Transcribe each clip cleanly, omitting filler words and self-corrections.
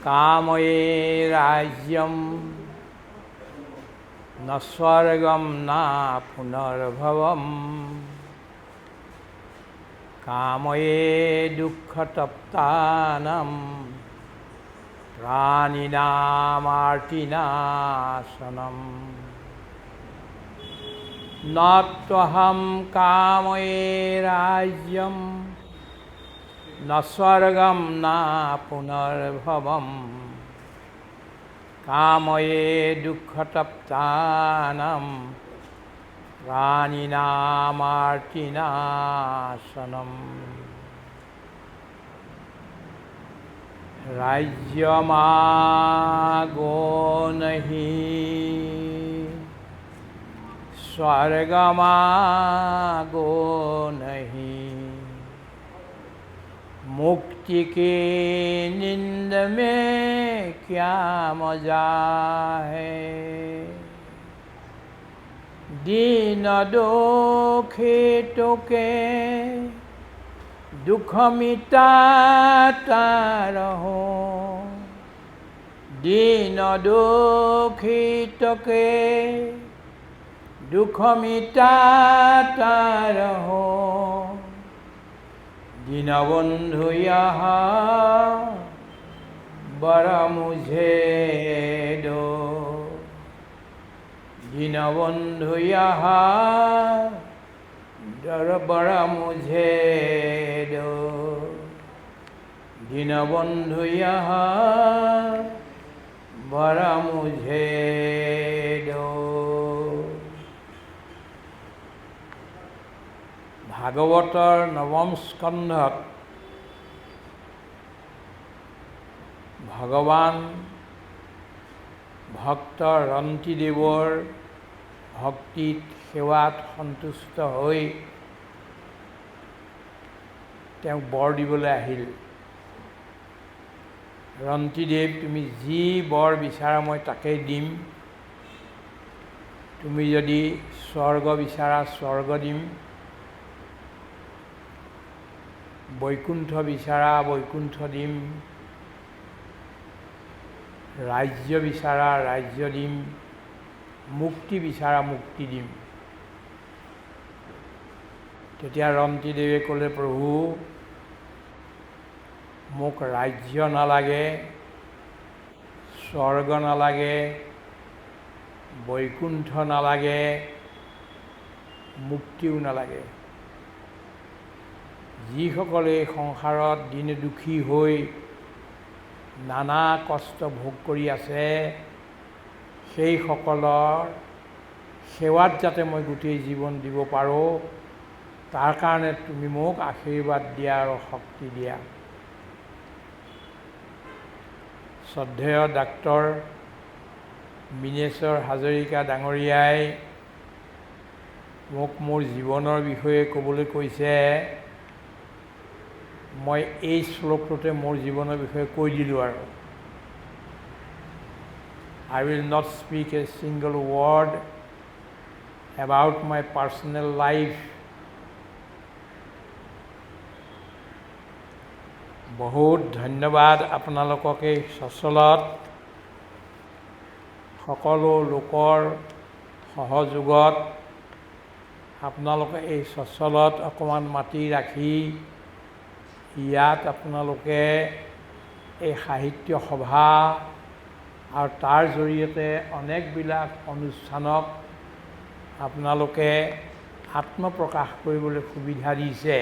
कामये राज्यं न स्वर्गं न पुनर्भवम् कामये दुःखतप्तानां प्राणिनामार्तिनाशनम् न त्वहं कामये राज्यं न स्वर्गं न पुनर्भवम् कामये दुःखतप्तानां प्राणिनामार्तिनाशनम् राज्यमागो नहीं स्वर्गमागो नहीं मुक्ति की नींद में क्या मजा है दीन दुखितों के दुख मिटाता रहो दीन दुखितों के दुख मिटाता रहो दीनबंधु यहाँ बड़ा मुझे दो दीनबंधु यहाँ बड़ा मुझे दो दीनबंधु यहाँ बड़ा मुझे दो। भागवतर नवम स्कंधत भगवान भक्त रंतिदेवर भक्तित सेवात सन्तुष्ट হৈ তেওঁক বৰ দিবলৈ আহিল। ৰন্তিদেৱ তুমি যি বৰ বিচাৰা মই তাকেই দিম, তুমি যদি স্বৰ্গ বিচাৰা স্বৰ্গ দিম, বৈকুণ্ঠ বিচাৰা বৈকুণ্ঠ দিম, ৰাজ্য বিচাৰা ৰাজ্য দিম, মুক্তি বিচাৰা মুক্তি দিম। তেতিয়া ৰন্তিদেৱে ক'লে, প্ৰভু মোক ৰাজ্য নালাগে, স্বৰ্গ নালাগে, বৈকুণ্ঠ নালাগে, মুক্তিও নালাগে। যিসকলে সংসাৰত দিনে দুখী হৈ নানা কষ্ট ভোগ কৰি আছে, সেইসকলৰ সেৱাত যাতে মই গোটেই জীৱন দিব পাৰোঁ, তাৰ কাৰণে তুমি মোক আশীৰ্বাদ দিয়া আৰু শক্তি দিয়া। শ্ৰদ্ধেয় ডাক্তৰ মীনেশ্বৰ হাজৰিকা ডাঙৰীয়াই মোক মোৰ জীৱনৰ বিষয়ে ক'বলৈ কৈছে। মই এই শ্লোকটোতে মোৰ জীৱনৰ বিষয়ে কৈ দিলোঁ আৰু। I will not speak a single word about my personal life. বহুত ধন্যবাদ আপোনালোকক এই সচলত সকলো লোকৰ সহযোগত আপোনালোকে এই সচলত অকণমান মাতি ৰাখি ইয়াত আপোনালোকে এই সাহিত্য সভা আৰু তাৰ জৰিয়তে অনেকবিলাক অনুষ্ঠানক আপোনালোকে আত্মপ্ৰকাশ কৰিবলৈ সুবিধা দিছে।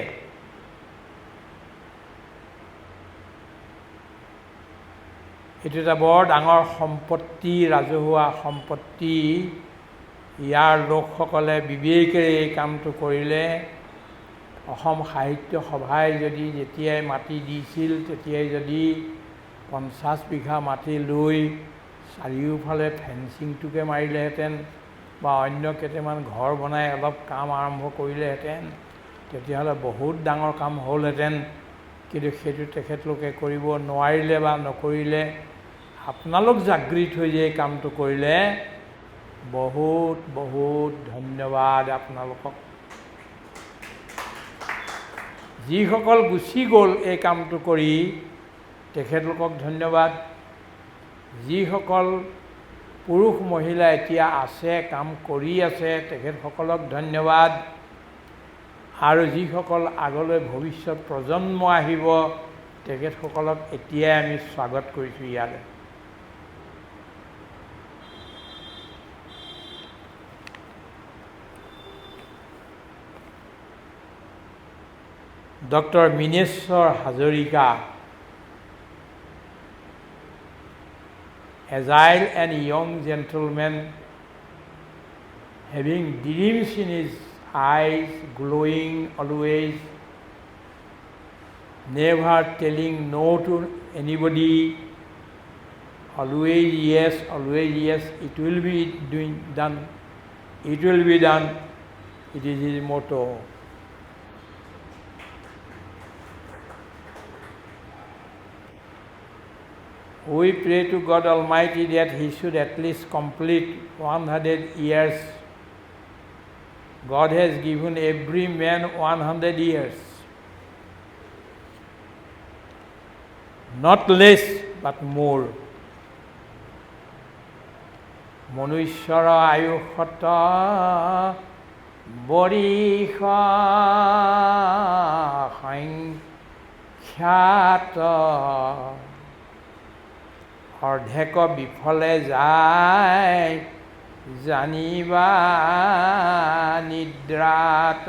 এইটো এটা বৰ ডাঙৰ সম্পত্তি, ৰাজহুৱা সম্পত্তি। ইয়াৰ লোকসকলে বিবেকেৰে এই কামটো কৰিলে। অসম সাহিত্য সভাই যদি যেতিয়াই মাটি দিছিল তেতিয়াই যদি 50 বিঘা মাটি লৈ চাৰিওফালে ফেন্সিংটোকে মাৰিলেহেঁতেন বা অন্য কেইটামান ঘৰ বনাই অলপ কাম আৰম্ভ কৰিলেহেঁতেন, তেতিয়াহ'লে বহুত ডাঙৰ কাম হ'লহেঁতেন। কিন্তু সেইটো তেখেতলোকে কৰিব নোৱাৰিলে বা নকৰিলে। আপোনালোক জাগৃত হৈ যে এই কামটো কৰিলে, বহুত বহুত ধন্যবাদ আপোনালোকক। যিসকল গুচি গ'ল এই কামটো কৰি, তেখেতলোকক ধন্যবাদ। যিসকল পুৰুষ মহিলা এতিয়া আছে, কাম কৰি আছে, তেখেতসকলক ধন্যবাদ। আৰু যিসকল আগলৈ ভৱিষ্যত প্ৰজন্ম আহিব, তেখেতসকলক এতিয়াই আমি স্বাগত কৰিছোঁ ইয়ালৈ। Doctor Mineshwar Hazarika, agile and young gentleman, having dreams in his eyes, glowing always, never telling no to anybody, always yes, it will be done, it will be done, it is his motto. We pray to God Almighty that he should at least complete 100 years. God has given every man 100 years. Not less, but more. মনুষ্যৰ আয়ুষত বৰিষ সংখ্যাত অৰ্ধেক বিফলে যায় জানিবা নিদ্ৰাত।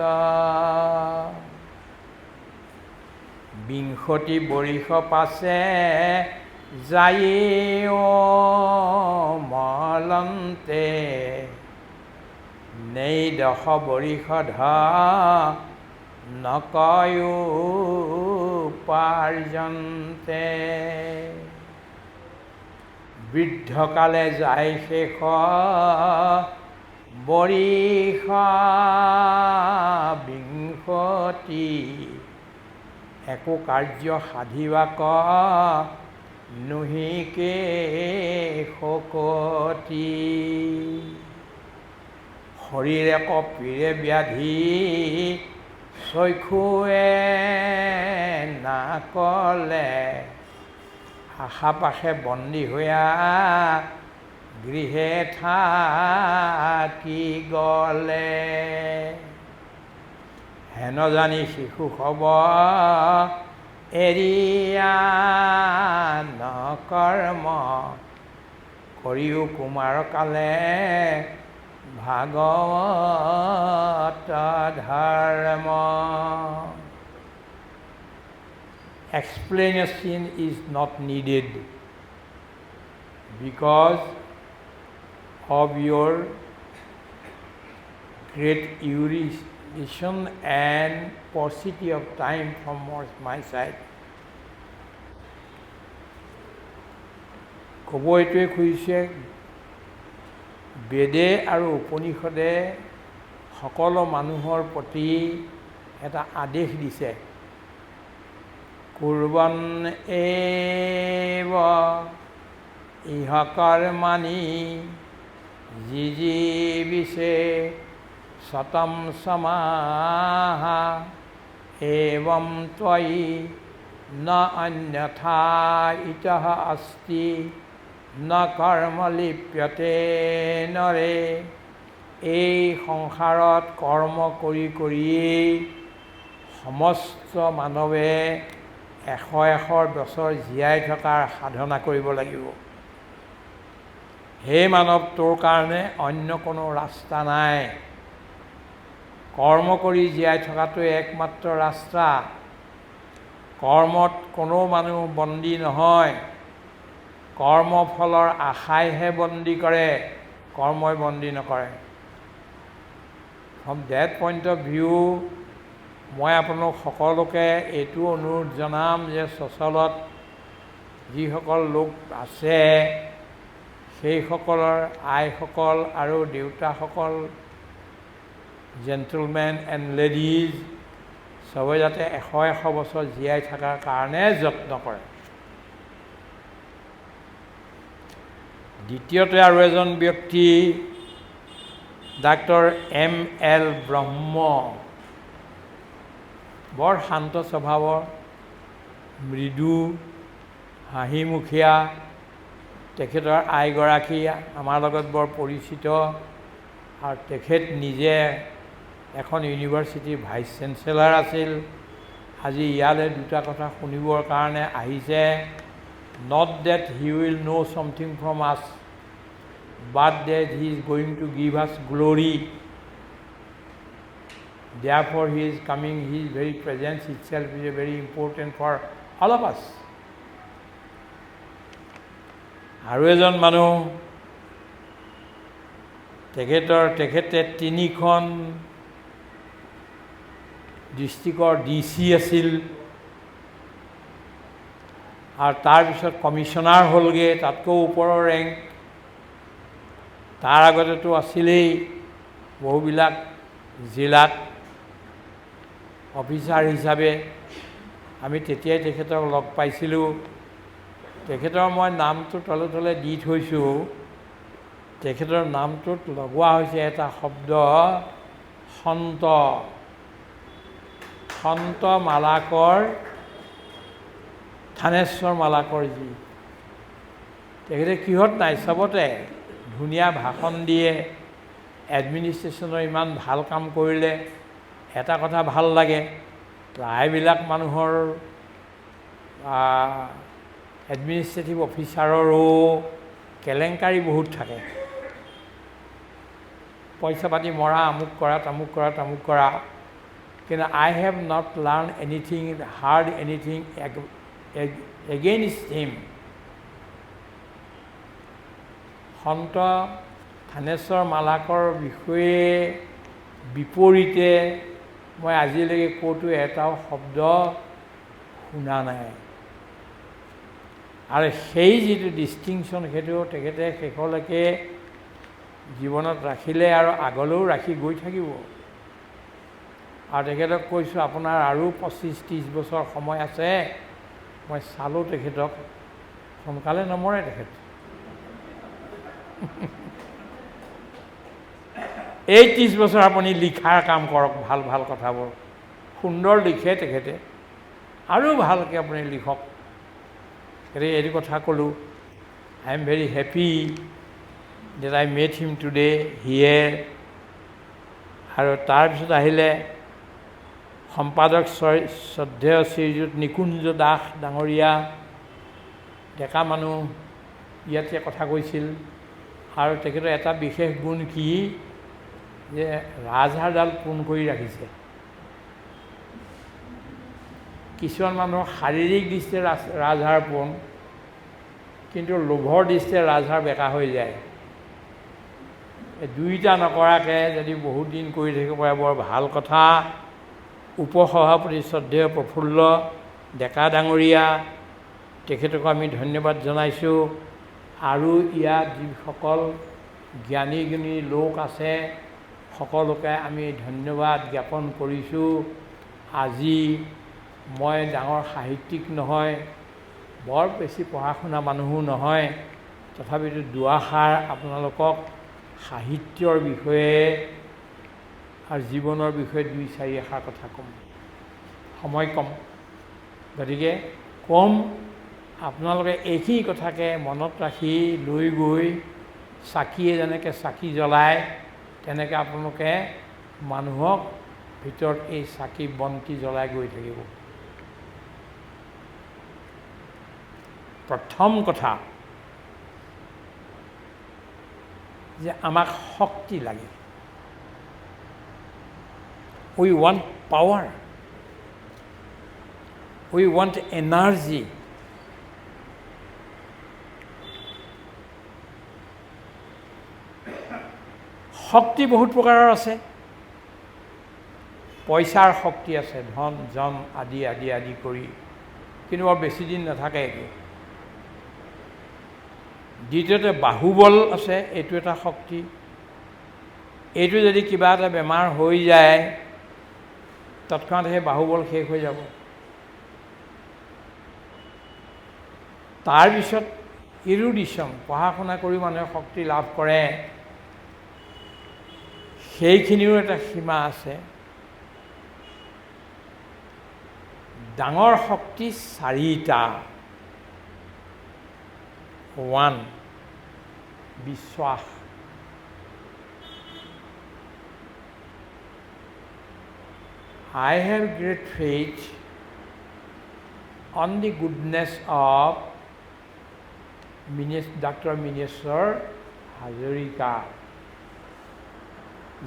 বিংশতি বৰিষ পাছে যায়েও মলন্তে, নেই দশ বৰিষ নকয়ো পাৰ্যন্তে। বৃদ্ধকালে যায় শেষ বৰিষ বিংশতি, একো কাৰ্য সাধিবাক নুহিকে শকতি। শৰীৰে কপিৰে ব্যাধি চক্ষুৱে নাকলে, আশা পাশে বন্দী হৈয়া গৃহে থাকি গলে। হেন জানি শিশু হব এৰিয়া নকৰ্ম, কৰিও কুমাৰ কালে ভাগৱত ধৰ্ম। Explanation is not needed because of your great erudition and paucity of time from my side. ক'ব এইটোৱে খুজিছে, বেদে আৰু উপনিষদে সকলো মানুহৰ প্ৰতি এটা আদেশ দিছে। কুৰ্বন এব ইহ কৰ্মাণি জিজীবিষে শতম সমাহা, এবং ত্বয়ি ন অন্যথা ইতঃ অস্তি ন কৰ্ম লিপ্যতে নৰে। এই সংসাৰত কৰ্ম কৰি কৰিয়েই সমস্ত মানৱে 100 বছৰ জীয়াই থকাৰ সাধনা কৰিব লাগিব। হে মানৱ, তোৰ কাৰণে অন্য কোনো ৰাস্তা নাই। কৰ্ম কৰি জীয়াই থকাটোৱে একমাত্ৰ ৰাস্তা। কৰ্মত কোনো মানুহ বন্দী নহয়। কৰ্মফলৰ আশাইহে বন্দী কৰে, কৰ্মই বন্দী নকৰে। From that point of view মই আপোনালোক সকলোকে এইটো অনুৰোধ জনাম যে চচলত যিসকল লোক আছে সেইসকলৰ আইসকল আৰু দেউতাসকল, জেণ্টলমেন এণ্ড লেডিজ, চবে যাতে 100 বছৰ জীয়াই থকাৰ কাৰণে যত্ন কৰে। দ্বিতীয়তে আৰু এজন ব্যক্তি ডাক্তৰ M.L. ব্ৰহ্ম, বৰ শান্ত স্বভাৱৰ, মৃদু, হাঁহিমুখীয়া, তেখেতৰ আইগৰাকী আমাৰ লগত বৰ পৰিচিত আৰু তেখেত নিজে এখন ইউনিভাৰ্চিটিৰ ভাইচ চেঞ্চেলাৰ আছিল। আজি ইয়ালৈ দুটা কথা শুনিবৰ কাৰণে আহিছে। Not that he will know something from us, but that he is going to give us glory. Therefore he is coming, his very presence itself is very important for all of us. আৰু এজন মানুহ তেখেতে 3খন ডিষ্ট্ৰিক্টৰ DC আছিল আৰু তাৰপিছত commissioner হ'লগৈ, তাতকৈ ওপৰৰ ৰেংক। তাৰ আগতেতো আছিলেই বহুবিলাক জিলাত অফিচাৰ হিচাপে। আমি তেতিয়াই তেখেতক লগ পাইছিলোঁ। তেখেতৰ মই নামটো তলে দি থৈছোঁ। তেখেতৰ নামটোত লগোৱা হৈছে এটা শব্দ, সন্ত মালাকৰ, থানেশ্বৰ মালাকৰজী। তেখেতে কিহত নাই, চবতে ধুনীয়া ভাষণ দিয়ে, এডমিনিষ্ট্ৰেশ্যনৰ ইমান ভাল কাম কৰিলে। এটা কথা ভাল লাগে, প্ৰায়বিলাক মানুহৰ এডমিনিষ্ট্ৰেটিভ অফিচাৰৰো কেলেংকাৰী বহুত থাকে। পইচা পাতি মৰা, আমুক কৰা, তামুক কৰা। কিন্তু I have not learned anything, heard anything against him. সন্ত থানেশ্বৰ মালাকৰ বিষয়ে বিপৰীতে মই আজিলৈকে ক'তো এটাও শব্দ শুনা নাই। আৰু সেই যিটো ডিষ্টিংশ্যন, সেইটো তেখেতে শেষলৈকে জীৱনত ৰাখিলে আৰু আগলৈও ৰাখি গৈ থাকিব। আৰু তেখেতক কৈছোঁ, আপোনাৰ আৰু 25-30 বছৰ সময় আছে। মই চালোঁ তেখেতক, সোনকালে নমৰে তেখেত। এই 30 বছৰ আপুনি লিখাৰ কাম কৰক, ভাল ভাল কথাবোৰ সুন্দৰ লিখে তেখেতে, আৰু ভালকৈ আপুনি লিখক। গতিকে এইটো কথা ক'লোঁ। I am very happy that I met him today here. আৰু তাৰপিছত আহিলে সম্পাদক শ্ৰদ্ধেয় শ্ৰীযুত নিকুঞ্জ দাস ডাঙৰীয়া, ডেকা মানুহ, ইয়াতে কথা কৈছিল। আৰু তেখেতৰ এটা বিশেষ গুণ কি, যে ৰাজহাড়ডাল পোন কৰি ৰাখিছে। কিছুমান মানুহৰ শাৰীৰিক দৃষ্টিৰে ৰাজহাড় পোন, কিন্তু লোভৰ দৃষ্টিৰে ৰাজহাড় বেকা হৈ যায়। এই দুইটা নকৰাকৈ যদি বহুত দিন কৰি থাকিব পাৰে, বৰ ভাল কথা। উপসভাপতি শ্ৰদ্ধেয় প্ৰফুল্ল ডেকা ডাঙৰীয়া, তেখেতকো আমি ধন্যবাদ জনাইছোঁ। আৰু ইয়াত যিসকল জ্ঞানী গুণী লোক আছে, সকলোকে আমি ধন্যবাদ জ্ঞাপন কৰিছোঁ। আজি মই ডাঙৰ সাহিত্যিক নহয়, বৰ বেছি পঢ়া শুনা মানুহো নহয়, তথাপিতো দুআষাৰ আপোনালোকক সাহিত্যৰ বিষয়ে আৰু জীৱনৰ বিষয়ে 2-4 এষাৰ কথা ক'ম। সময় কম, গতিকে কম। আপোনালোকে এইখিনি কথাকে মনত ৰাখি লৈ গৈ চাকিয়ে যেনেকৈ চাকি জ্বলায়, তেনেকৈ আপোনালোকে মানুহক ভিতৰত এই চাকি বন্তি জ্বলাই গৈ থাকিব। প্ৰথম কথা যে আমাক শক্তি লাগে। We want power. We want energy. শক্তি বহুত প্ৰকাৰৰ আছে। পইচাৰ শক্তি আছে, ধন জন আদি আদি আদি কৰি, কিন্তু বৰ বেছি দিন নাথাকে এইটো। দ্বিতীয়তে বাহুবল আছে, এইটো এটা শক্তি। এইটো যদি কিবা এটা বেমাৰ হৈ যায়, তৎক্ষণাৎ সেই বাহুবল শেষ হৈ যাব। তাৰপিছত ইৰুডিশ্যন, পঢ়া শুনা কৰি মানুহে শক্তি লাভ কৰে, সেইখিনিও এটা সীমা আছে। ডাঙৰ শক্তি 4টা। 1. বিশ্বাস। I have great faith on the goodness of Dr. Mineswar Hazarika.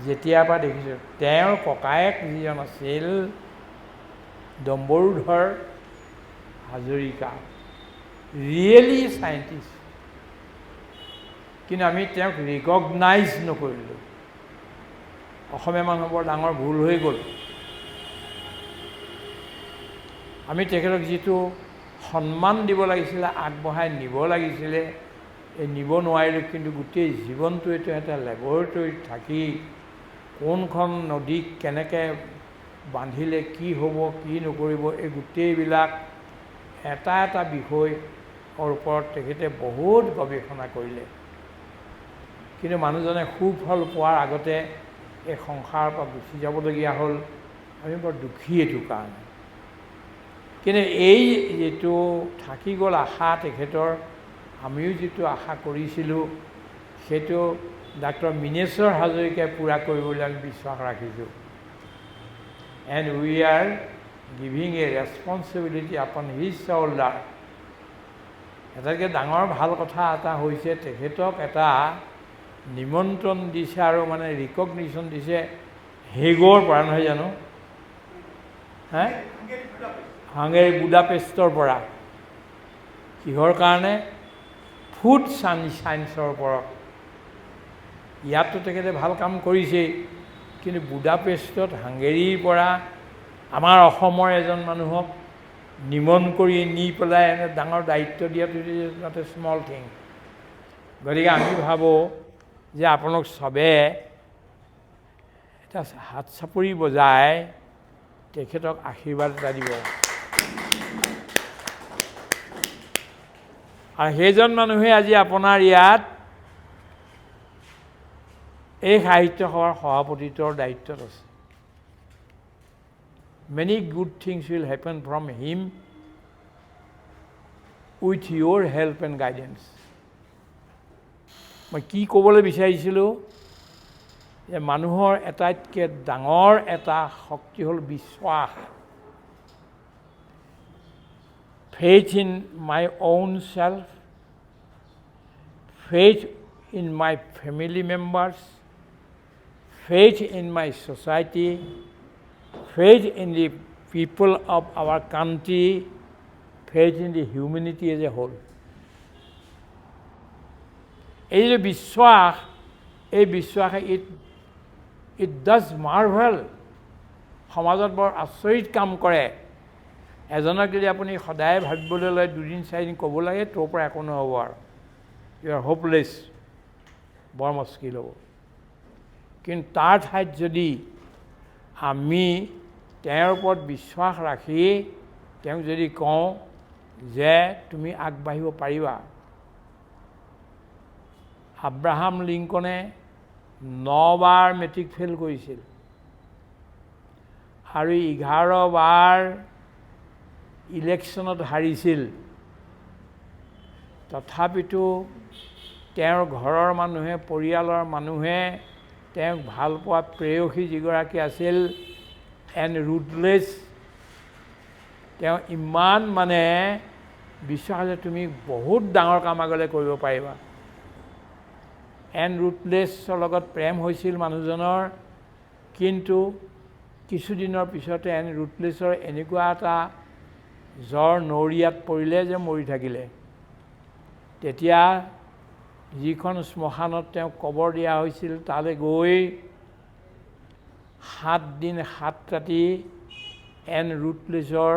যেতিয়াৰ পৰা দেখিছোঁ তেওঁৰ ককায়েক যিজন আছিল ডম্বৰুধৰ হাজৰিকা, ৰিয়েলি চাইণ্টিষ্ট, কিন্তু আমি তেওঁক ৰিকগনাইজ নকৰিলোঁ। অসমীয়া মানুহ বৰ ডাঙৰ ভুল হৈ গ'ল। আমি তেখেতক যিটো সন্মান দিব লাগিছিলে, আগবঢ়াই নিব লাগিছিলে, এই নিব নোৱাৰিলোঁ। কিন্তু গোটেই জীৱনটো এইটো এটা লেবৰেটৰীত থাকি কোনখন নদীক কেনেকৈ বান্ধিলে কি হ'ব, কি নকৰিব, এই গোটেইবিলাক এটা এটা বিষয়ৰ ওপৰত তেখেতে বহুত গৱেষণা কৰিলে। কিন্তু মানুহজনে সুফল পোৱাৰ আগতে এই সংসাৰৰ পৰা গুচি যাবলগীয়া হ'ল। আমি বৰ দুখী এইটো কাৰণে। কিন্তু এই যিটো থাকি গ'ল আশা তেখেতৰ, আমিও যিটো আশা কৰিছিলোঁ সেইটো ডাক্তৰ মিনেশ্বৰ হাজৰিকাই পূৰা কৰিবলৈ আমি বিশ্বাস ৰাখিছোঁ। And we are giving a responsibility upon his shoulder. এটাতকৈ ডাঙৰ ভাল কথা এটা হৈছে তেখেতক এটা নিমন্ত্ৰণ দিছে আৰু মানে ৰিকগনিশ্যন দিছে হেগৰ পৰা, নহয় জানো? হাংগেৰী বুদাপেষ্টৰ পৰা। কিহৰ কাৰণে? ফুড ছায়েন্সৰ ওপৰত। ইয়াততো তেখেতে ভাল কাম কৰিছেই, কিন্তু বুদাপেষ্টত হাংগেৰীৰ পৰা আমাৰ অসমৰ এজন মানুহক নিমন্ত্ৰণ কৰি নি পেলাই এনে ডাঙৰ দায়িত্ব দিয়াটো নট এ স্মল থিং। গতিকে আমি ভাবোঁ যে আপোনালোক চবে এটা হাত চাপৰি বজাই তেখেতক আশীৰ্বাদ এটা দিব। আৰু সেইজন মানুহে আজি আপোনাৰ ইয়াত এই সাহিত্য সভাৰ সভাপতিত্বৰ দায়িত্বত আছে। Many good things will happen from him with your help and guidance. মই কি ক'বলৈ বিচাৰিছিলোঁ যে মানুহৰ আটাইতকৈ ডাঙৰ এটা শক্তি হ'ল বিশ্বাস। faith in my own self, faith in my family members, faith in my society, faith in the people of our country, faith in the humanity as a whole. এই যে বিশ্বাস, এই বিশ্বাসে it does marvel। সমাজত বৰ আচৰিত কাম কৰে। এজনক যদি আপুনি সদায় ভাবিবলৈ লয়, দুদিন চাৰিদিন ক'ব লাগে, তোৰ পৰা একো নহ'ব আৰু, ইউ আৰ হোপলেছ, বৰ মুস্কিল হ'ব। কিন্তু তাৰ ঠাইত যদি আমি তেওঁৰ ওপৰত বিশ্বাস ৰাখি তেওঁক যদি কওঁ যে তুমি আগবাঢ়িব পাৰিবা। আব্ৰাহাম লিংকনে 9 বাৰ মেট্ৰিক ফেইল কৰিছিল আৰু 11 বাৰ ইলেকশ্যনত হাৰিছিল। তথাপিতো তেওঁৰ ঘৰৰ মানুহে, পৰিয়ালৰ মানুহে তেওঁক ভাল পোৱা প্ৰেয়সী যিগৰাকী আছিল এণ্ড ৰুথলেছ, তেওঁ ইমান মানে বিশ্বাস যে তুমি বহুত ডাঙৰ কাম আগলৈ কৰিব পাৰিবা। এণ্ড ৰুথলেছৰ লগত প্ৰেম হৈছিল মানুহজনৰ, কিন্তু কিছুদিনৰ পিছতে এণ্ড ৰুথলেছৰ এনেকুৱা এটা জ্বৰ নৰিয়াত পৰিলে যে মৰি থাকিলে। তেতিয়া যিখন শ্মশানত তেওঁক কবৰ দিয়া হৈছিল তালৈ গৈ 7 দিন 7 ৰাতি এণ্ড ৰুথলেছৰ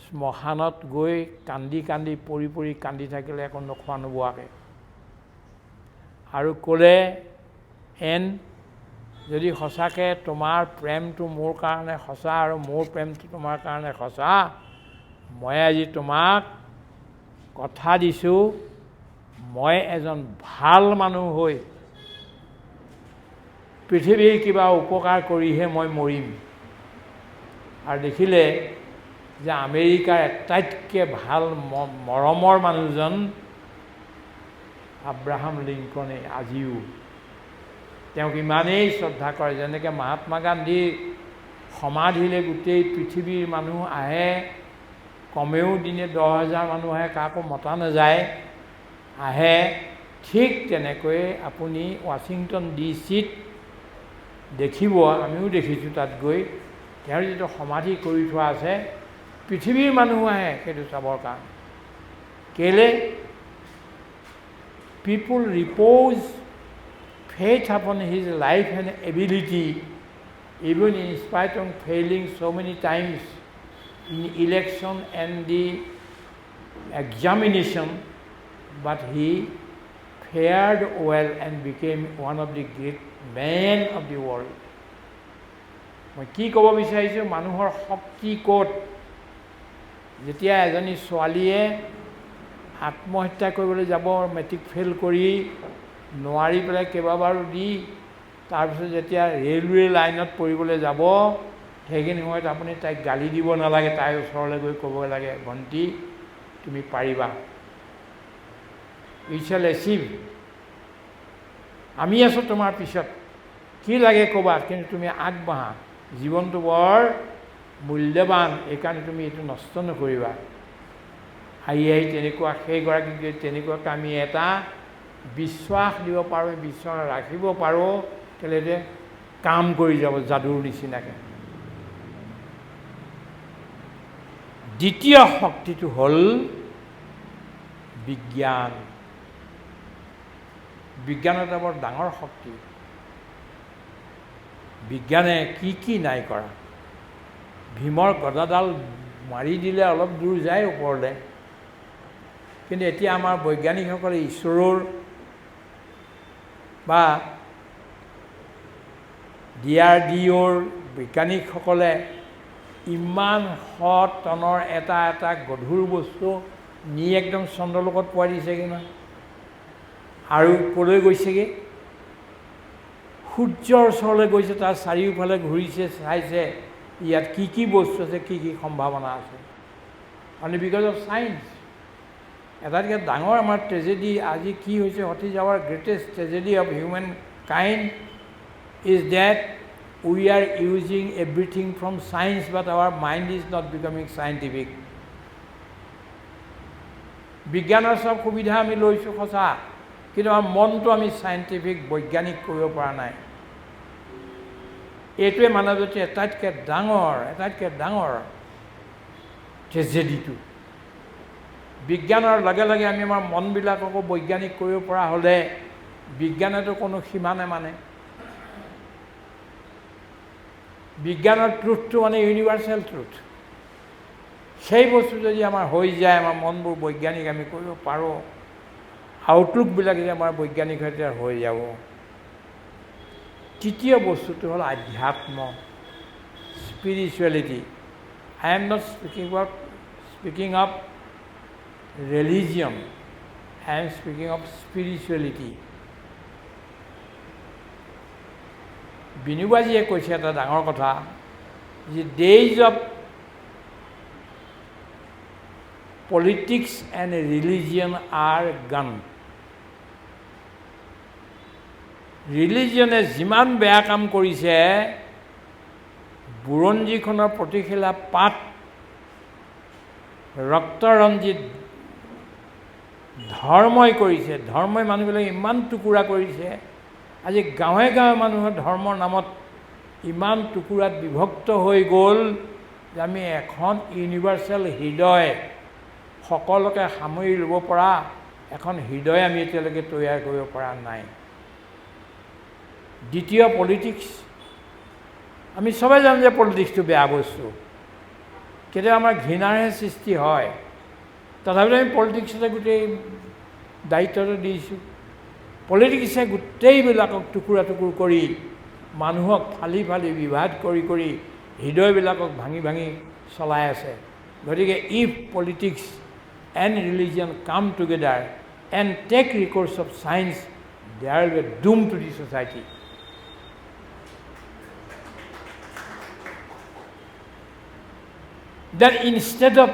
শ্মশানত গৈ কান্দি কান্দি পৰি পৰি কান্দি থাকিলে, একো নোখোৱা নোবোৱাকৈ। আৰু ক'লে, এণ্ড যদি সঁচাকৈ তোমাৰ প্ৰেমটো মোৰ কাৰণে সঁচা আৰু মোৰ প্ৰেমটো তোমাৰ কাৰণে সঁচা, মই আজি তোমাক কথা দিছোঁ, মই এজন ভাল মানুহ হৈ পৃথিৱীৰ কিবা উপকাৰ কৰিহে মই মৰিম। আৰু দেখিলে যে আমেৰিকাৰ আটাইতকৈ ভাল মৰমৰ মানুহজন আব্ৰাহাম লিংকনে আজিও তেওঁক ইমানেই শ্ৰদ্ধা কৰে, যেনেকৈ মহাত্মা গান্ধীৰ সমাধিলৈ গোটেই পৃথিৱীৰ মানুহ আহে, কমেও দিনে 10,000 মানুহ আহে, কাকো মতা নাযায়, আহে। ঠিক তেনেকৈ আপুনি ৱাশ্বিংটন DC-ত দেখিব, আমিও দেখিছোঁ তাত গৈ, তেওঁৰ যিটো সমাধি কৰি থোৱা আছে, পৃথিৱীৰ মানুহ আহে সেইটো চাবৰ কাৰণে। কেলে? People repose faith upon his life and ability, even in spite of failing so many times in election and the examination, but he fared well and became one of the great men of the world. মই কি ক'ব বিচাৰিছোঁ, মানুহৰ শক্তি ক'ত? যেতিয়া এজনী ছোৱালীয়ে আত্মহত্যা কৰিবলৈ যাব, মেট্ৰিক ফেইল কৰি নোৱাৰি পেলাই কেইবাবাৰো দি, তাৰপিছত যেতিয়া ৰেলৱে লাইনত পঢ়িবলৈ যাব, সেইখিনি সময়ত আপুনি তাইক গালি দিব নালাগে, তাইৰ ওচৰলৈ গৈ ক'ব লাগে, ভণ্টি তুমি পাৰিবা, ইউ শ্বেল এচিভ, আমি আছোঁ তোমাৰ পিছত, কি লাগে ক'বা, কিন্তু তুমি আগবাঢ়া, জীৱনটো বৰ মূল্যৱান, এইকাৰণে তুমি এইটো নষ্ট নকৰিবা। আহি তেনেকুৱা সেইগৰাকীক তেনেকুৱাকৈ আমি এটা বিশ্বাস দিব পাৰোঁ, বিশ্বাস ৰাখিব পাৰোঁ, কেলৈ কাম কৰি যাব যাদুৰ নিচিনাকৈ। দ্বিতীয় শক্তিটো হ'ল বিজ্ঞান। বিজ্ঞান এটা বৰ ডাঙৰ শক্তি। বিজ্ঞানে কি কি নাই কৰা। ভীমৰ গদাডাল মাৰি দিলে অলপ দূৰ যায় ওপৰলৈ, কিন্তু এতিয়া আমাৰ বৈজ্ঞানিকসকলে ঈশ্বৰৰ বা DRDOৰ বৈজ্ঞানিকসকলে ইমান 100 টনৰ এটা এটা গধুৰ বস্তু নি একদম চন্দ্ৰলোকত পোৱাই দিছেগৈ নহয়। আৰু ক'লৈ গৈছেগৈ? সূৰ্যৰ ওচৰলৈ গৈছে, তাৰ চাৰিওফালে ঘূৰিছে, চাইছে ইয়াত কি কি বস্তু আছে, কি কি সম্ভাৱনা আছে। Only because of science. এটাতকৈ ডাঙৰ আমাৰ ট্ৰেজেডি আজি কি হৈছে, what is our greatest tragedy of humankind is that we are using everything from science, but our mind is not becoming scientific. বিজ্ঞানৰ চব সুবিধা আমি লৈছোঁ সঁচা, কিন্তু আমাৰ মনটো আমি চাইণ্টিফিক বৈজ্ঞানিক কৰিব পৰা নাই। এইটোৱে মানৱজাতিৰ আটাইতকৈ ডাঙৰ ট্ৰেজেডিটো। বিজ্ঞানৰ লগে লগে আমি আমাৰ মনবিলাককো বৈজ্ঞানিক কৰিব পৰা হ'লে, বিজ্ঞানেতো কোনো সীমা নেমানে। বিজ্ঞানৰ ট্ৰুথটো মানে ইউনিভাৰ্চেল ট্ৰুথ। সেই বস্তু যদি আমাৰ হৈ যায়, আমাৰ মনবোৰ বৈজ্ঞানিক আমি কৰিব পাৰোঁ, আউটলুকবিলাক যদি আমাৰ বৈজ্ঞানিক সৈতে হৈ যাব। তৃতীয় বস্তুটো হ'ল আধ্যাত্ম, spirituality. I am not speaking of religion, I am speaking of spirituality. বিনুবাজীয়ে কৈছে এটা ডাঙৰ কথা, যে days of politics and religion are gone. ৰিলিজিয়নে যিমান বেয়া কাম কৰিছে, বুৰঞ্জীখনৰ প্ৰতিখিলা পাত ৰক্তৰঞ্জিত ধৰ্মই কৰিছে। ধৰ্মই মানুহবিলাক ইমান টুকুৰা কৰিছে, আজি গাঁৱে গাঁৱে মানুহৰ ধৰ্মৰ নামত ইমান টুকুৰাত বিভক্ত হৈ গ'ল যে আমি এখন ইউনিভাৰ্চেল হৃদয়, সকলোকে সামৰি ল'ব পৰা এখন হৃদয় আমি এতিয়ালৈকে তৈয়াৰ কৰিব পৰা নাই। দ্বিতীয় পলিটিক্স। আমি চবেই জানো যে পলিটিক্সটো বেয়া বস্তু, কেতিয়াবা আমাৰ ঘৃণাৰহে সৃষ্টি হয়, তথাপিতো আমি পলিটিক্সতে গোটেই দায়িত্বটো দিছোঁ। পলিটিক্সে গোটেইবিলাকক টুকুৰা টুকুৰ কৰি, মানুহক ফালি ফালি বিভাদ কৰি কৰি হৃদয়বিলাকক ভাঙি ভাঙি চলাই আছে। গতিকে if politics and religion come together and take recourse of science, there will be a doom to the society. That instead of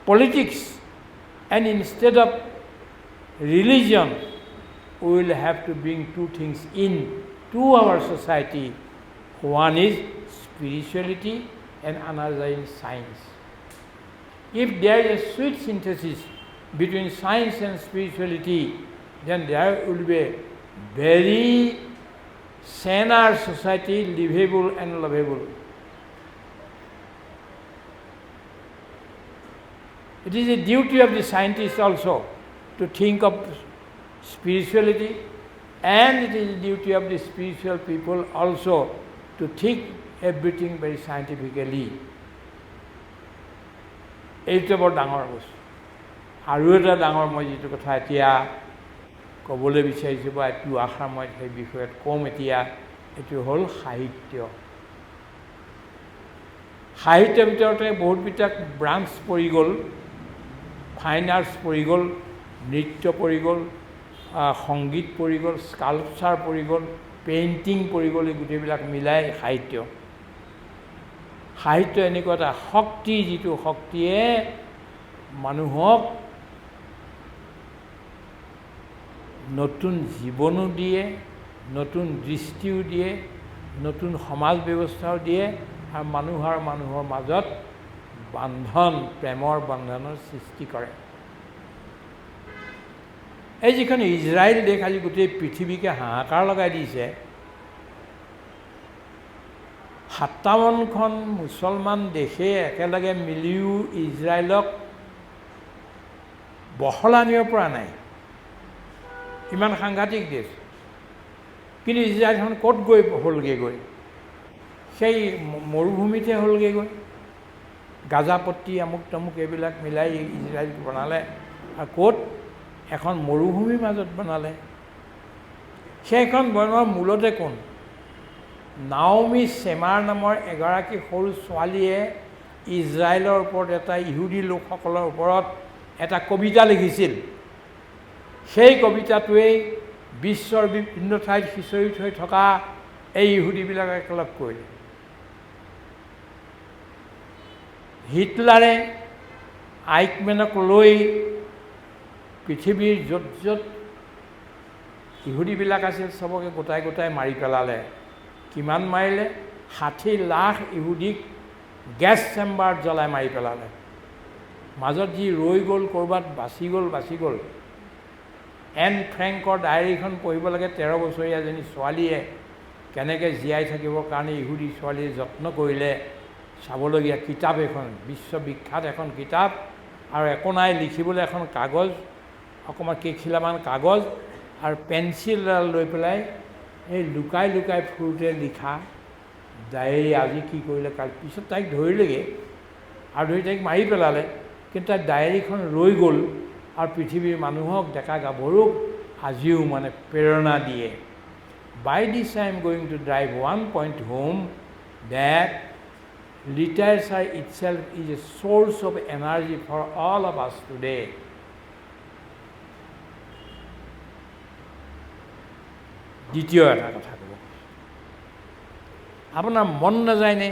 politics and instead of religion will have to bring two things in to our society. One is spirituality and another is science. If there is a sweet synthesis between science and spirituality, then there will be a very saner society, livable and lovable. It is a duty of the scientists also to think of spirituality, and it is the duty of the spiritual people also to think everything very scientifically. এইটো বৰ ডাঙৰ বস্তু। আৰু এটা ডাঙৰ মই যিটো কথা এতিয়া ক'বলৈ বিচাৰিছোঁ বা এইটো আশা মই সেই বিষয়ত ক'ম এতিয়া, এইটো হ'ল সাহিত্য। সাহিত্যৰ ভিতৰতে বহুতবিলাক ব্ৰাঞ্চ পৰি গ'ল, ফাইন আৰ্টছ পৰি গ'ল, নৃত্য পৰি গ'ল, সংগীত পৰি গ'ল, স্কাল্পচাৰ পৰি গ'ল, পেইণ্টিং পৰি গ'ল, এই গোটেইবিলাক মিলাই সাহিত্য। সাহিত্য এনেকুৱা এটা শক্তি, যিটো শক্তিয়ে মানুহক নতুন জীৱনো দিয়ে, নতুন দৃষ্টিও দিয়ে, নতুন সমাজ ব্যৱস্থাও দিয়ে, আৰু মানুহৰ মাজত বান্ধন, প্ৰেমৰ বান্ধনৰ সৃষ্টি কৰে। এই যিখন ইজৰাইল দেশ আজি গোটেই পৃথিৱীকে হাহাকাৰ লগাই দিছে, 57খন মুছলমান দেশে একেলগে মিলিও ইজৰাইলক বহলা নিব পৰা নাই। ইমান সাংঘাতিক দেশ, কিন্তু ইজৰাইলখন ক'ত গৈ হ'লগৈ? সেই মৰুভূমিতে হ'লগৈ গৈ। গাজাপট্টি আমুক তামুক এইবিলাক মিলাই ইজৰাইল বনালে, আৰু ক'ত? এখন মৰুভূমিৰ মাজত বনালে। সেইখন বনোৱাৰ মূলতে কোন? নাওমি চেমাৰ নামৰ এগৰাকী সৰু ছোৱালীয়ে ইজৰাইলৰ ওপৰত, এটা ইহুদী লোকসকলৰ ওপৰত এটা কবিতা লিখিছিল। সেই কবিতাটোৱেই বিশ্বৰ বিভিন্ন ঠাইত সিঁচৰি থৈ থকা এই ইহুদীবিলাক একেলগ কৰিলে। হিটলাৰে আইকমেনক লৈ পৃথিৱীৰ য'ত য'ত ইহুদীবিলাক আছিল চবকে গোটাই গোটাই মাৰি পেলালে। কিমান মাৰিলে? 60 লাখ ইহুদীক গেছ চেম্বাৰত জ্বলাই মাৰি পেলালে। মাজত যি ৰৈ গ'ল, ক'ৰবাত বাচি গ'ল। এন ফ্ৰেংকৰ ডায়েৰীখন পঢ়িব লাগে। 13 বছৰীয়া এজনী ছোৱালীয়ে কেনেকৈ জীয়াই থাকিবৰ কাৰণে ইহুদী ছোৱালীয়ে যত্ন কৰিলে, চাবলগীয়া কিতাপ এখন, বিশ্ববিখ্যাত এখন কিতাপ। আৰু একো নাই, লিখিবলৈ এখন কাগজ, অকণমান কেইখিলামান কাগজ আৰু পেঞ্চিল এডাল লৈ পেলাই এই লুকাই লুকাই ফুৰোতে লিখা ডায়েৰী। আজি কি কৰিলে, কালি পিছত তাইক ধৰিলেগৈ আৰু ধৰি তাইক মাৰি পেলালে, কিন্তু তাইৰ ডায়েৰীখন ৰৈ গ'ল আৰু পৃথিৱীৰ মানুহক, ডেকা গাভৰুক আজিও মানে প্ৰেৰণা দিয়ে। By this I am going to drive one point home, that literature itself is a source of energy for all of us today. দ্বিতীয় এটা কথা ক'ব, আপোনাৰ মন নাযায়নে?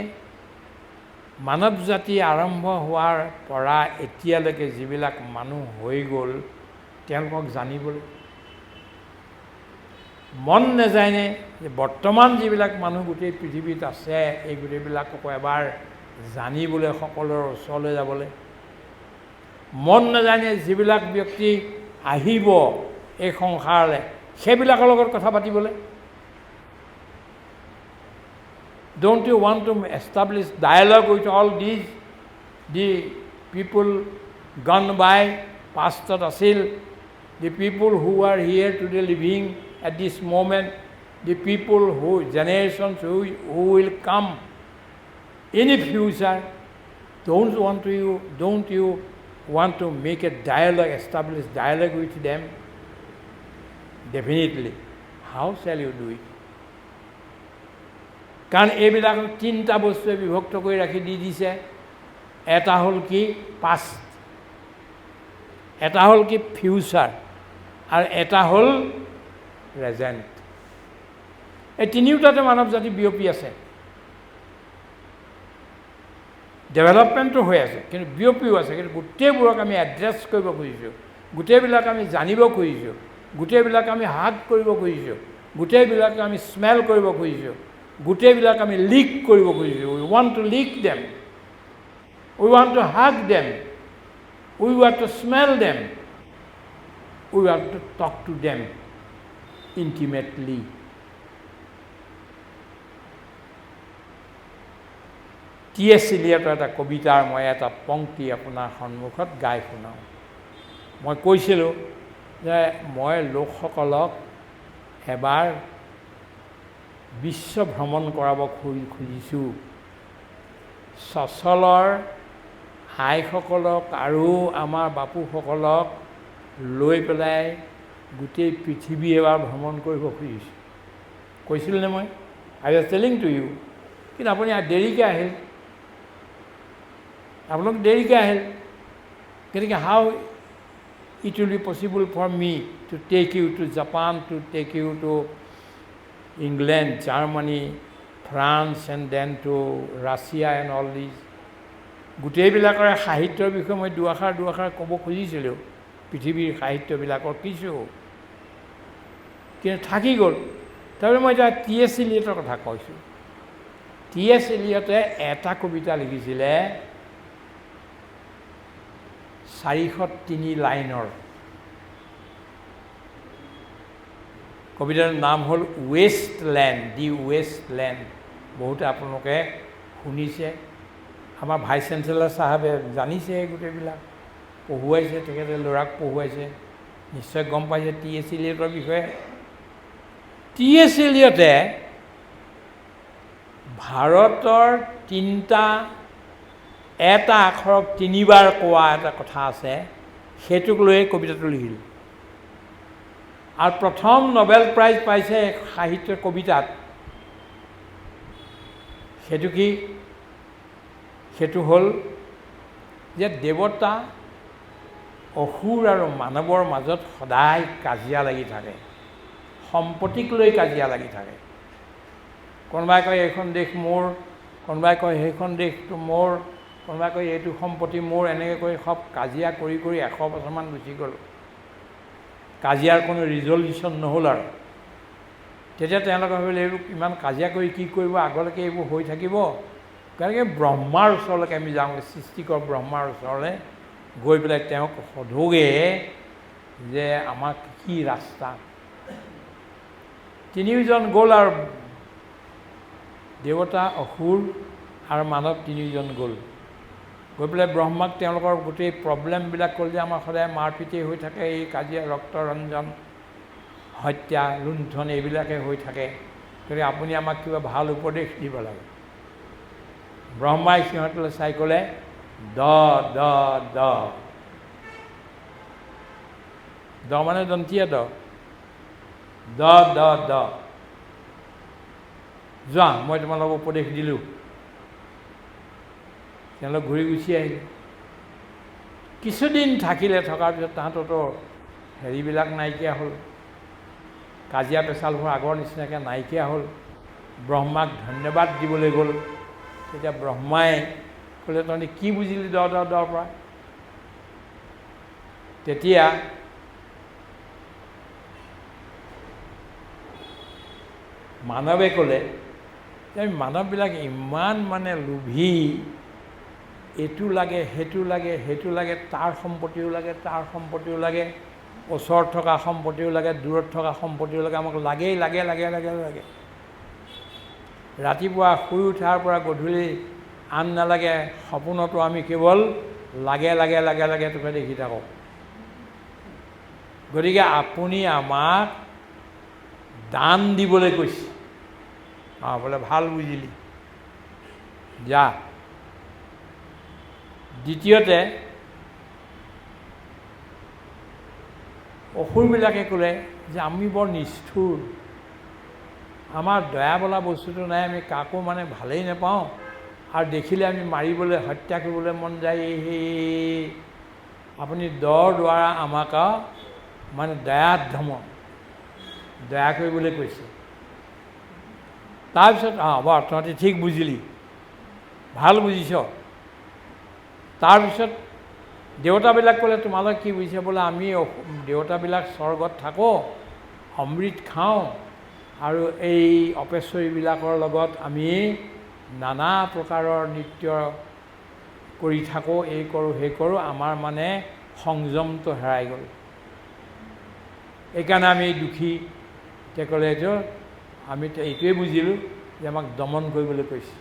মানৱ জাতি আৰম্ভ হোৱাৰ পৰা এতিয়ালৈকে যিবিলাক মানুহ হৈ গ'ল, তেওঁলোকক জানিবলৈ মন নাযায়নে? যে বৰ্তমান যিবিলাক মানুহ গোটেই পৃথিৱীত আছে, এই গোটেইবিলাককো এবাৰ জানিবলৈ, সকলোৰে ওচৰলৈ যাবলৈ মন নাযায়নে? যিবিলাক ব্যক্তি আহিব এই সংসাৰলৈ, সেইবিলাকৰ লগত কথা পাতিবলৈ। Don't you want to establish dialogue with all these, the people gone by, pastত আছিল, the people who are here today living at this moment, the people who, generations who will come in the future? Don't you want to make a dialogue, establish dialogue with them? Definitely. How shall you do it? কাৰণ এইবিলাক 3টা বস্তুৱে বিভক্ত কৰি ৰাখি দি দিছে। এটা হ'ল কি? পাষ্ট, এটা হ'ল কি? ফিউচাৰ, আৰু এটা হ'ল প্ৰেজেণ্ট। এই তিনিওটাতে মানৱ জাতি বিয়পি আছে। ডেভেলপমেণ্টটো হৈ আছে, কিন্তু বিয়পিও আছে। কিন্তু গোটেইবোৰক আমি এড্ৰেছ কৰিব খুজিছোঁ। গোটেইবিলাক আমি জানিব খুজিছোঁ, গোটেইবিলাক আমি হাগ কৰিব খুজিছোঁ, গোটেইবিলাক আমি স্মেল কৰিব খুজিছোঁ, গোটেইবিলাক আমি লিক কৰিব খুজিছোঁ। We want to lick them, we want to hug them, we want to smell them, we want to talk to them intimately. T.S. Eliot এটা কবিতাৰ মই এটা পংক্তি আপোনাৰ সন্মুখত গাই শুনাওঁ। মই কৈছিলোঁ যে মই লোকসকলক এবাৰ বিশ্ব ভ্ৰমণ কৰাব খুজিছোঁ। চচলৰ আইসকলক আৰু আমাৰ বাপুসকলক লৈ পেলাই গোটেই পৃথিৱী এবাৰ ভ্ৰমণ কৰিব খুজিছোঁ। কৈছিলোঁ নে মই? আই ৱাজ টেলিং টু ইউ। কিন্তু আপুনি দেৰিকৈ আহিল, আপোনালোক দেৰিকৈ আহিল। গতিকে হাউ it will be possible for me to take you to Japan, to take you to England, Germany, France, and then to Russia and all these. গোটেইবিলাকৰ সাহিত্যৰ বিষয়ে মই দুআষাৰ ক'ব খুজিছিলোঁ, পৃথিৱীৰ সাহিত্যবিলাকৰ কিছু, কিন্তু থাকি গ'ল। তাৰপিছত মই এতিয়া T.S. Eliot কথা কৈছোঁ। T.S. Eliot এটা কবিতা লিখিছিলে 403 লাইনৰ। কবিতাৰ নাম হ'ল ৱেষ্টলেণ্ড, দি ৱেষ্টলেণ্ড। বহুতে আপোনালোকে শুনিছে, আমাৰ ভাইচ চেঞ্চেলৰ চাহাবে জানিছে, গোটেইবিলাক পঢ়ুৱাইছে, তেখেতে ল'ৰাক পঢ়ুৱাইছে, নিশ্চয় গম পাইছে T.S. Eliotৰ বিষয়ে। T.S. Eliot ভাৰতৰ এটা আখৰক 3বাৰ কোৱা এটা কথা আছে, সেইটোক লৈ কবিতাটো লিখিল। আৰু প্ৰথম নোবেল প্ৰাইজ পাইছে সাহিত্য কবিতাত। সেইটো কি? সেইটো হ'ল যে দেৱতা, অসুৰ আৰু মানৱৰ মাজত সদায় কাজিয়া লাগি থাকে, সম্পত্তিক লৈ কাজিয়া লাগি থাকে। কোনোবাই কয় এইখন দেশ মোৰ, কোনোবাই কয় সেইখন দেশটো মোৰ, কোনোবাই কয় এইটো সম্পত্তি মোৰ, এনেকৈ কৰি সব কাজিয়া কৰি 100 বছৰমান গুচি গ'ল। কাজিয়াৰ কোনো ৰিজলিউশ্যন নহ'ল। আৰু তেতিয়া তেওঁলোকে ভাবিলে এইবোৰ ইমান কাজিয়া কৰি কি কৰিব, আগলৈকে এইবোৰ হৈ থাকিব। গতিকে ব্ৰহ্মাৰ ওচৰলৈকে আমি যাওঁ, সৃষ্টিকৰ ব্ৰহ্মাৰ ওচৰলৈ গৈ পেলাই তেওঁক সোধোগে যে আমাক কি ৰাস্তা। 3জন গ'ল, আৰু দেৱতা, অসুৰ আৰু মানৱ 3জন গ'ল। গৈ পেলাই ব্ৰহ্মাক তেওঁলোকৰ গোটেই প্ৰব্লেমবিলাক ক'ল যে আমাৰ সদায় মাৰপিটেই হৈ থাকে, এই কাজিয়া, ৰক্তৰঞ্জন, হত্যা, লুণ্ঠন এইবিলাকে হৈ থাকে। গতিকে আপুনি আমাক কিবা ভাল উপদেশ দিব লাগে। ব্ৰহ্মাই সিহঁতলৈ চাই ক'লে দ দ দ দ মানে দন্তীয়া দ দ দ দ যোৱা, মই তোমালোকক উপদেশ দিলোঁ। তেওঁলোক ঘূৰি গুচি আহিলে। কিছুদিন থাকিলে, থকাৰ পিছত তাহাঁততো হেৰিবিলাক নাইকিয়া হ'ল, কাজিয়া পেচালবোৰ আগৰ নিচিনাকৈ নাইকিয়া হ'ল। ব্ৰহ্মাক ধন্যবাদ দিবলৈ গ'ল। তেতিয়া ব্ৰহ্মাই ক'লে তহঁতি কি বুজিলি দৰ পৰা? তেতিয়া মানৱে ক'লে যে মানৱবিলাক ইমান মানে লোভী, এইটো লাগে, সেইটো লাগে, সেইটো লাগে, তাৰ সম্পত্তিও লাগে, তাৰ সম্পত্তিও লাগে, ওচৰত থকা সম্পত্তিও লাগে, দূৰত থকা সম্পত্তিও লাগে, আমাক লাগেই, লাগে লাগে লাগে লাগে। ৰাতিপুৱা শুই উঠাৰ পৰা গধূলি আন নালাগে, সপোনতো আমি কেৱল লাগে লাগে লাগে লাগে তোকে দেখি থাকোঁ। গতিকে আপুনি আমাক দান দিবলৈ কৈছে। বোলে ভাল বুজিলি, যা। দ্বিতীয়তে অসুৰবিলাকে ক'লে যে আমি বৰ নিষ্ঠুৰ, আমাৰ দয়া বোলা বস্তুটো নাই, আমি কাকো মানে ভালেই নাপাওঁ, আৰু দেখিলে আমি মাৰিবলৈ, হত্যা কৰিবলৈ মন যায়। সেই আপুনি দ্বাৰা আমাক মানে দয়া কৰিবলৈ কৈছে। তাৰপিছত হ'ব, তহঁতি ঠিক বুজিলি, ভাল বুজিছ। তাৰপিছত দেৱতাবিলাক ক'লে তোমালোকে কি বুজিছে বোলে আমি দেৱতাবিলাক স্বৰ্গত থাকোঁ, অমৃত খাওঁ, আৰু এই অপেশ্বৰীবিলাকৰ লগত আমি নানা প্ৰকাৰৰ নৃত্য কৰি থাকোঁ, এই কৰোঁ সেই কৰোঁ, আমাৰ মানে সংযমটো হেৰাই গ'ল, এইকাৰণে আমি দুখী। তেওঁ ক'লে এইটো আমি এইটোৱে বুজিলোঁ যে আমাক দমন কৰিবলৈ কৈছে।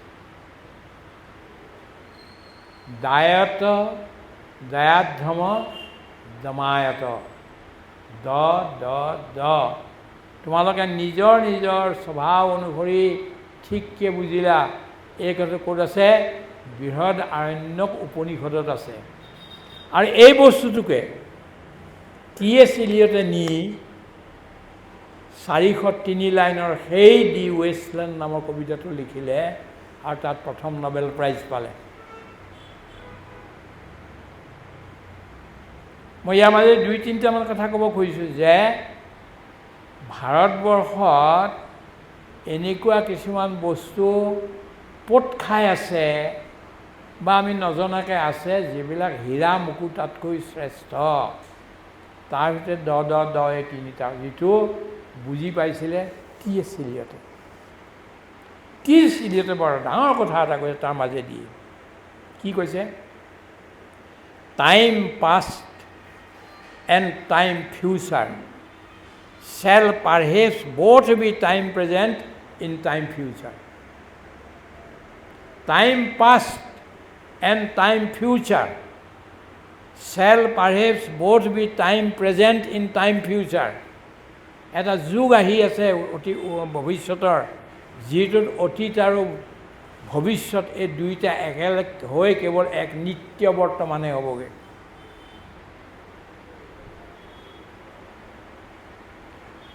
দায়াধ্ৰম দমায়ত দ দ দ। তোমালোকে নিজৰ নিজৰ স্বভাৱ অনুসৰি ঠিককৈ বুজিলা। এই কথা ক'ত আছে? বৃহৎ আৰণ্যক উপনিষদত আছে। আৰু এই বস্তুটোকে টি.এছ. ইলিয়টে নি 403 লাইনৰ সেই দি ৱেষ্টলেণ্ড নামৰ কবিতাটো লিখিলে আৰু তাত প্ৰথম নবেল প্ৰাইজ পালে। মই ইয়াৰ মাজে 2-3টামান কথা ক'ব খুজিছোঁ যে ভাৰতবৰ্ষত এনেকুৱা কিছুমান বস্তু পোত খাই আছে বা আমি নজনাকৈ আছে, যিবিলাক হীৰা মুকুতাতকৈ শ্ৰেষ্ঠ। তাৰ ভিতৰত দ দ দ এই তিনিটা, যিটো বুজি পাইছিলে টি.এছ. ইলিয়টে। টি.এছ. ইলিয়টে বৰ ডাঙৰ কথা এটা কৈছে তাৰ মাজেদি। কি কৈছে? Time past and time future shall perhaps both be time present in time future. Time past and time future shall perhaps both be time present in time future. এটা যুগ আহি আছে অতি ভৱিষ্যতৰ, যিটোত অতীত আৰু ভৱিষ্যত এই দুইটা একেলগ হৈ কেৱল এক নিত্য বৰ্তমানে হ'বগৈ।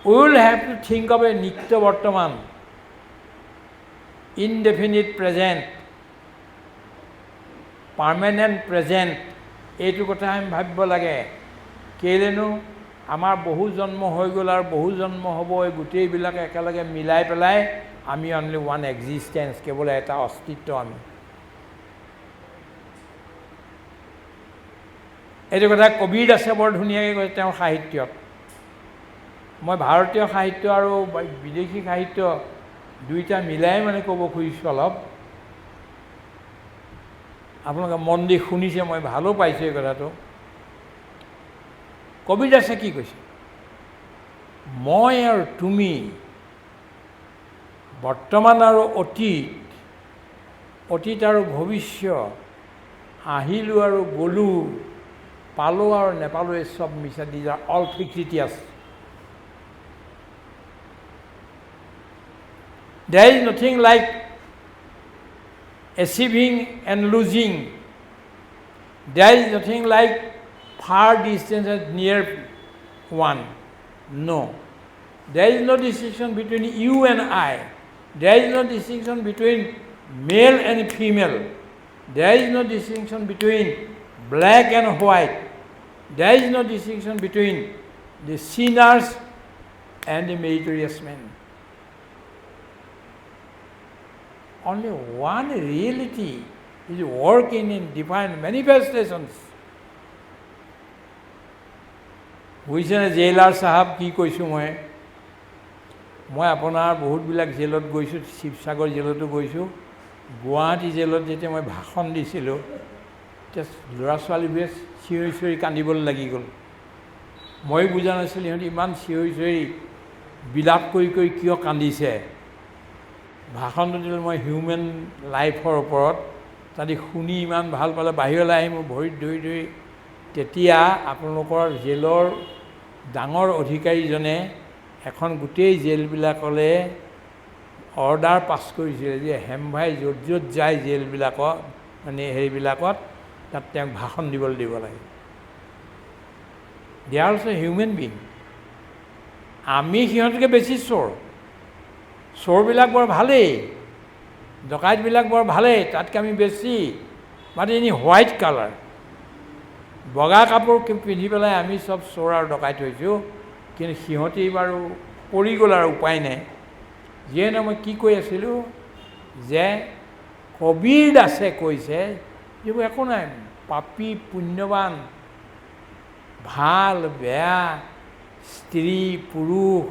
We will have to think of a nitya vartaman, indefinite present, permanent present. এইটো কথা আমি ভাবিব লাগে। কেলেনো আমাৰ বহু জন্ম হৈ গ'ল আৰু বহু জন্ম হ'ব, এই গোটেইবিলাকে একেলগে মিলাই পেলাই আমি অনলি ওৱান এক্সিষ্টেঞ্চ, কেৱল এটা অস্তিত্ব আমি। এইটো কথা কবিৰ দাসে বৰ ধুনীয়াকৈ কৈছে তেওঁৰ সাহিত্যত। মই ভাৰতীয় সাহিত্য আৰু বিদেশী সাহিত্য দুইটা মিলাই মানে ক'ব খুজিছোঁ অলপ। আপোনালোকে মন দি শুনিছে, মই ভালো পাইছোঁ এই কথাটো। কবিৰ দাসে কি কৈছে? মই আৰু তুমি, বৰ্তমান আৰু অতীত, অতীত আৰু ভৱিষ্যত, আহিলোঁ আৰু গ'লোঁ, পালোঁ আৰু নেপালোঁ, এই চব মিছা। These are all fictitious. There is nothing like achieving and losing. There is nothing like far distance and near one. No. There is no distinction between you and I. There is no distinction between male and female. There is no distinction between black and white. There is no distinction between the sinners and the meritorious men. Only one reality is working in divine manifestations. বুজিছেনে jailer চাহাব কি কৈছোঁ মই আপোনাৰ বহুতবিলাক জেলত গৈছোঁ, শিৱসাগৰ জেলতো গৈছোঁ, গুৱাহাটী জেলত যেতিয়া মই ভাষণ দিছিলোঁ, তেতিয়া ল'ৰা ছোৱালীবোৰে চিঞৰি চিঞৰি কান্দিবলৈ লাগি গ'ল। মই বুজা নাছিলোঁ সিহঁতে ইমান চিঞৰি চিঞৰি বিলাপ কৰি কৰি কিয় কান্দিছে। ভাষণটো দিলোঁ মই হিউমেন লাইফৰ ওপৰত, তাতে শুনি ইমান ভাল পালে, বাহিৰলৈ আহি মোৰ ভৰিত ধৰি ধৰি। তেতিয়া আপোনালোকৰ জেলৰ ডাঙৰ অধিকাৰীজনে এখন গোটেই জেলবিলাকলৈ অৰ্ডাৰ পাছ কৰিছিলে যে হেমভাই য'ত য'ত যায় জেলবিলাকত, মানে হেৰিবিলাকত, তাত তেওঁক ভাষণ দিবলৈ দিব লাগে। দে আৰ অলছ' হিউমেন বিং। আমি সিহঁতকৈ বেছি চোৰবিলাক বৰ ভালেই, ডকাইতবিলাক বৰ ভালেই, তাতকৈ আমি বেছি। বাট এনি হোৱাইট কালাৰ, বগা কাপোৰ পিন্ধি পেলাই আমি চব চোৰ আৰু ডকাইত হৈছোঁ, কিন্তু সিহঁতি বাৰু পৰি গ'ল আৰু উপায় নাই। যিহেতু মই কি কৈ আছিলোঁ যে কবিৰ দাসে কৈছে যিবোৰ একো নাই, পাপী পুণ্যৱান, ভাল বেয়া, স্ত্ৰী পুৰুষ,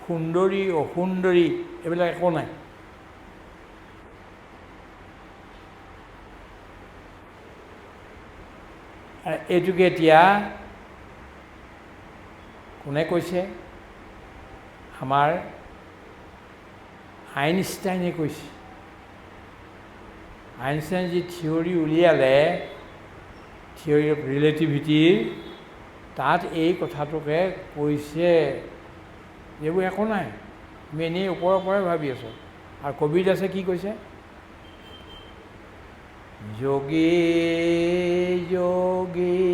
সুন্দৰী অসুন্দৰী এইবিলাক একো নাই। এইটোকে এতিয়া কোনে কৈছে? আমাৰ আইনষ্টাইনে কৈছে। আইনষ্টাইনে যি থিয়ৰী উলিয়ালে, থিয়ৰী অফ ৰিলেটিভিটিৰ, তাত এই কথাটোকে কৈছে, এইবোৰ একো নাই, আমি এনেই ওপৰৰ পৰাই ভাবি আছোঁ। আৰু কবিত আছে কি কৈছে? যোগী যোগী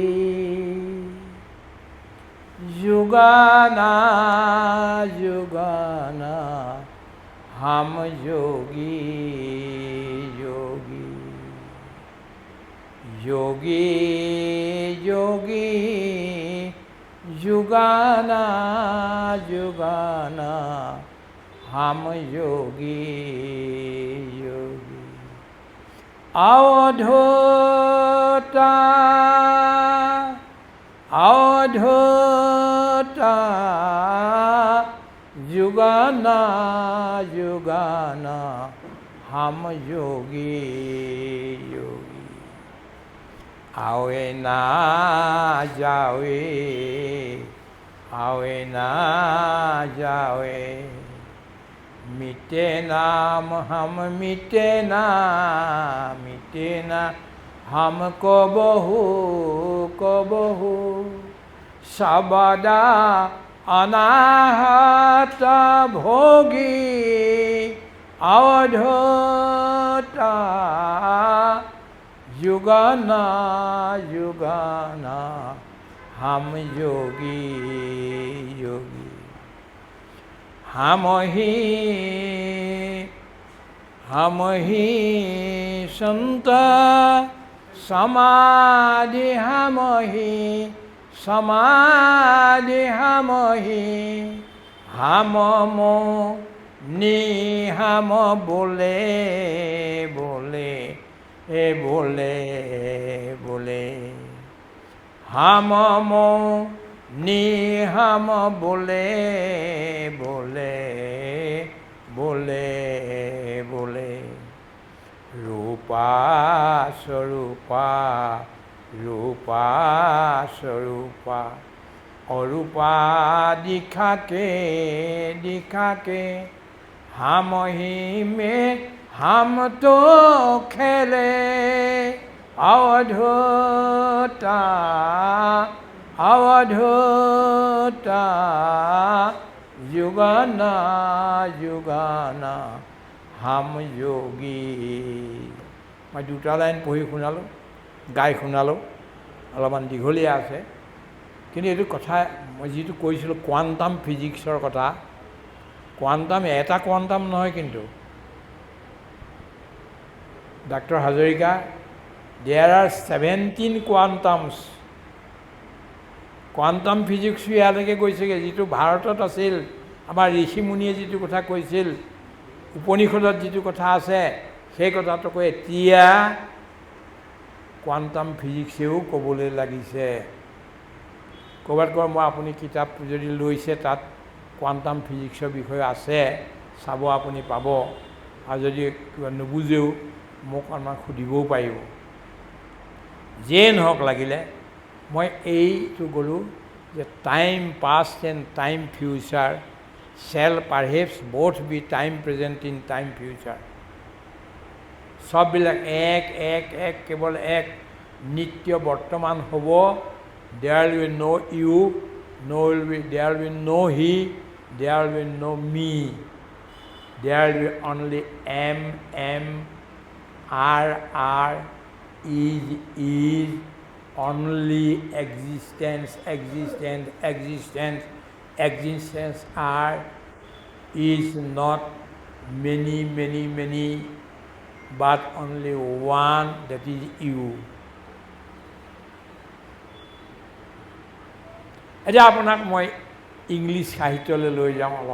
যোগানা যোগানা হাম যোগী যোগী যোগী যোগী যোগানা যোগানা হাম যোগী যোগী অৱধূতা অৱধূতা যোগানা যোগানা হাম যোগী যোগী আৱে না যাৱে আৱে না যাৱে मिटे नाम हम मिटे ना हम को बहु सबदा अनाहत भोगी अवधूता युगाना युगाना हम योगी योगी हम ही संत समाधि हम ही मो नी हम बोले बोले बोले बोले हम मो नी हम बोले बोले बोले बोले रूपा स्वरूपा रूपा स्वरूपा अरूपा दिखा के हम ही में हम तो खेले अवधूता अवधूता युगाना युगाना हम योगी। मैं दुटा लाइन पढ़ी शुनालो, गाई शुनालो, अलपमान दीघलिया आछे, किन्तु एटु कथा मैं जी कैसिलो क्वान्टाम फिजिक्सर कथा, क्वान्टाम एटा क्वान्टाम नहय किन्तु doctor Hazarika there are 17 quantums quantum physics ইয়ালৈকে গৈছেগৈ যিটো ভাৰতত আছিল আমাৰ ঋষি মুনিয়ে যিটো কথা কৈছিল উপনিষদত যিটো কথা আছে সেই কথাটোকে এতিয়া क्वान्टाम फिजिक्सेও ক'বলৈ লাগিছে। ক'ৰবাত মই আপুনি কিতাপ যদি লৈছে তাত क्वान्टाम फिजिक्सৰ বিষয়ে আছে, চাব আপুনি পাব। আৰু যদি কিবা নুবুজেও মোক আমাক সুধিবও পাৰিব। যেই নহওক লাগিলে মই এইটো গ'লোঁ যে time past and time future shall perhaps both be time present in time future. সববিলাক এক এক এক কেৱল এক নিত্য বৰ্তমান হ'ব। There will no you, there will no he, there will no me, there will only am am, are are, is is, only existence existence existence existence are is not many many many but only one, that is you. এতিয়া আপোনাক মই English সাহিত্যলৈ লৈ যাওঁ অলপ।